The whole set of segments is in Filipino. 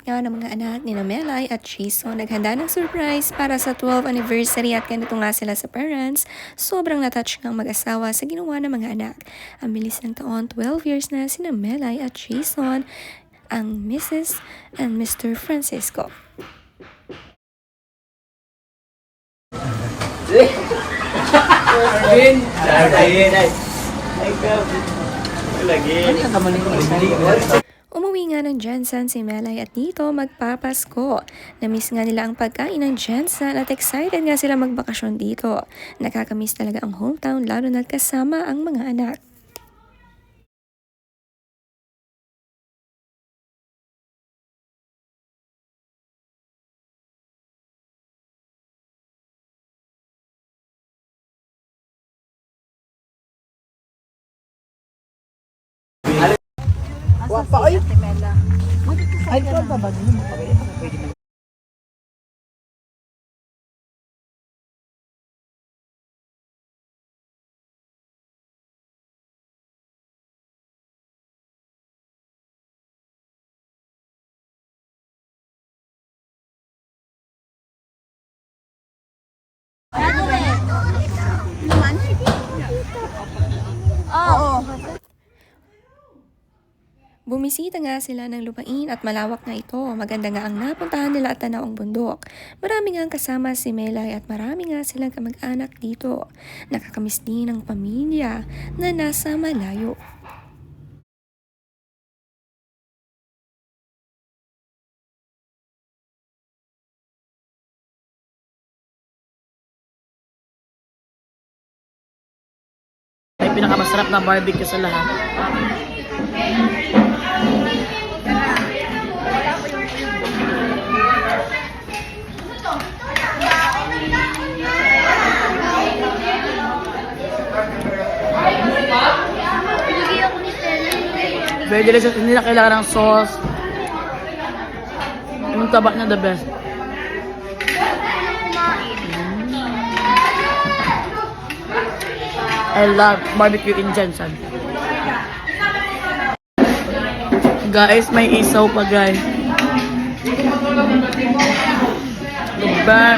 nga ng mga anak ni Melay at Jason. Naghanda ng surprise para sa 12th anniversary at ganito nga sila sa parents. Sobrang natouch ng mag-asawa sa ginawa ng mga anak. Ang bilis ng taon, 12 years na sina Melay at Jason, ang Mrs. and Mr. Francisco. Umuwi nga ng Jensen si Melay at Nito magpapasko. Namiss nga nila ang pagkain ng Jensen at excited nga sila magbakasyon dito. Nakakamiss talaga ang hometown lalo na kasama ang mga anak. Wapa ay. Ay ko ba din mo pwede mo. Bumisita nga sila ng lupain at malawak nga ito. Maganda nga ang napuntahan nila at tanaw ang bundok. Marami nga kasama si Melay at marami nga silang kamag-anak dito. Nakakamiss din ang pamilya na nasa malayo. Ay pinakamasarap na barbecue sa lahat. Very delicious. Hindi na kailangan ng sauce. Yung taba niya the best. I love barbecue in Jensen. Guys, may isaw pa guys. Diba?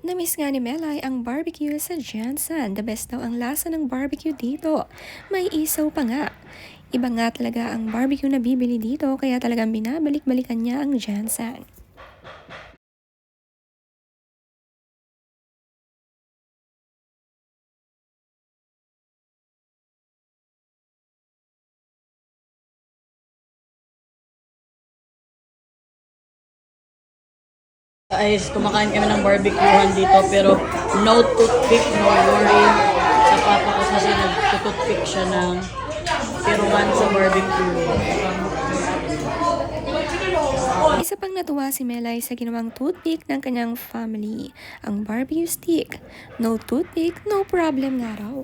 Namiss nga ni Melay ang barbecue sa Jensen. The best daw ang lasa ng barbecue dito. May isaw pa nga. Iba nga talaga ang barbecue na bibili dito kaya talagang binabalik-balikan niya ang Jensen. Guys, kumakain kami ng barbecuehan dito pero no toothpick, no worry. Sa papa ko kasi nag-toothpick siya ng piruan sa barbecue. Isa pang natuwa si Melay sa ginawang toothpick ng kanyang family, ang barbecue stick. No toothpick, no problem nga raw.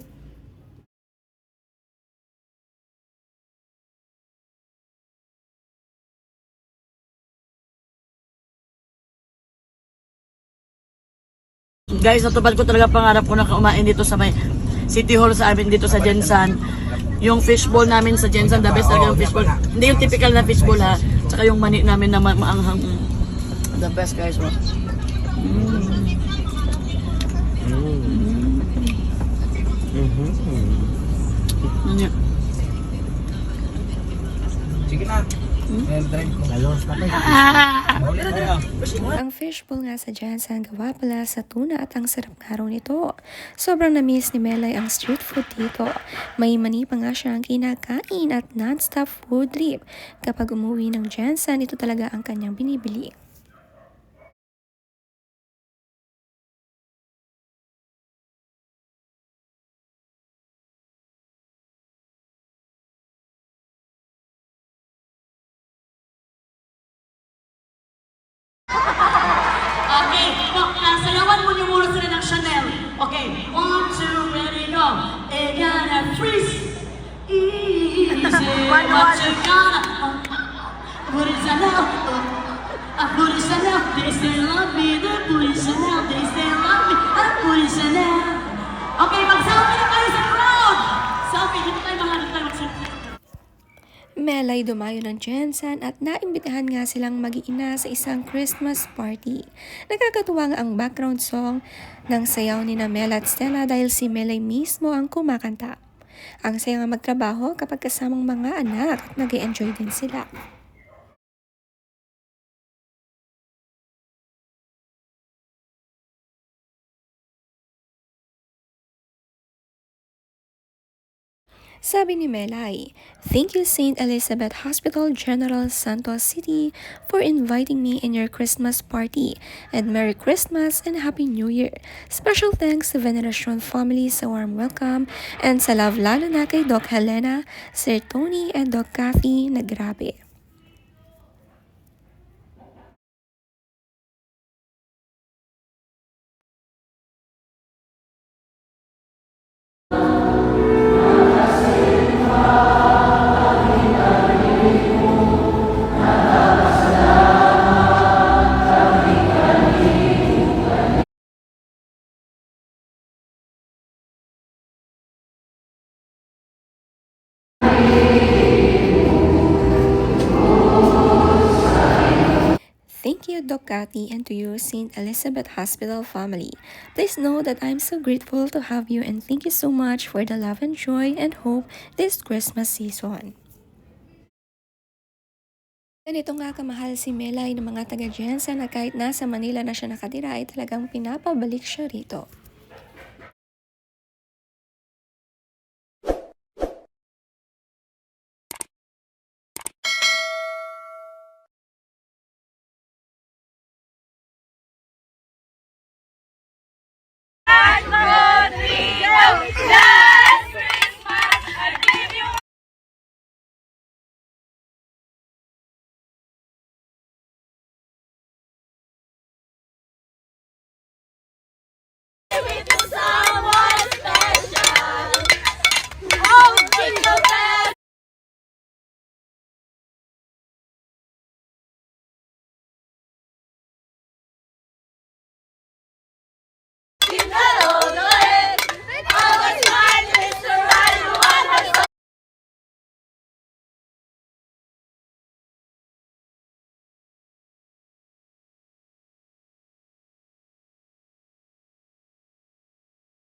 Guys, natupad ko talaga pangarap ko na kumain dito sa may City Hall sa amin dito sa Jensen. Yung fishball namin sa Jensen, the best talaga yung fishball. Hindi yung typical na fishball ha. Tsaka yung mani namin na maanghang. The best guys. Oh. Sige na. Ang fishbowl nga sa Jensen gawa pala sa tuna at ang sarap nga raw nito. Sobrang na-miss ni Melay ang street food dito. May mani pa nga siyang kinakain at non-stop food trip. Kapag umuwi ng Jensen, ito talaga ang kanyang binibili. Okay, sayawan mo niyo muna sila ng Chanel. Okay, 1, 2, ready, go. It gotta freeze. Easy. What you gonna? Put it down. Put it down. They say love me, the booty Chanel. They say love me, the booty Chanel. Okay, mag-selfie na tayo sa crowd! Selfie, dito tayo mag-selfie. Melay dumayo ng Jensen at naimbitahan nga silang mag-iina sa isang Christmas party. Nakakatuwa nga ang background song ng sayaw ni na Mel at Stella dahil si Melay mismo ang kumakanta. Ang saya nga magtrabaho kapag kasamang mga anak at nag-enjoy din sila. Sabi ni Melay, "Thank you St. Elizabeth Hospital General Santos City for inviting me in your Christmas party and Merry Christmas and Happy New Year. Special thanks to Veneracion family sa warm welcome and sa love lalo na kay Doc Helena, Sir Tony and Doc Kathy na grabe." Thank you, Doc Cathy, and to you, St. Elizabeth Hospital family. Please know that I'm so grateful to have you and thank you so much for the love and joy and hope this Christmas season. Ganito nga kamahal si Melay ng mga taga-Jensen na kahit nasa Manila na siya nakatira ay talagang pinapabalik siya rito.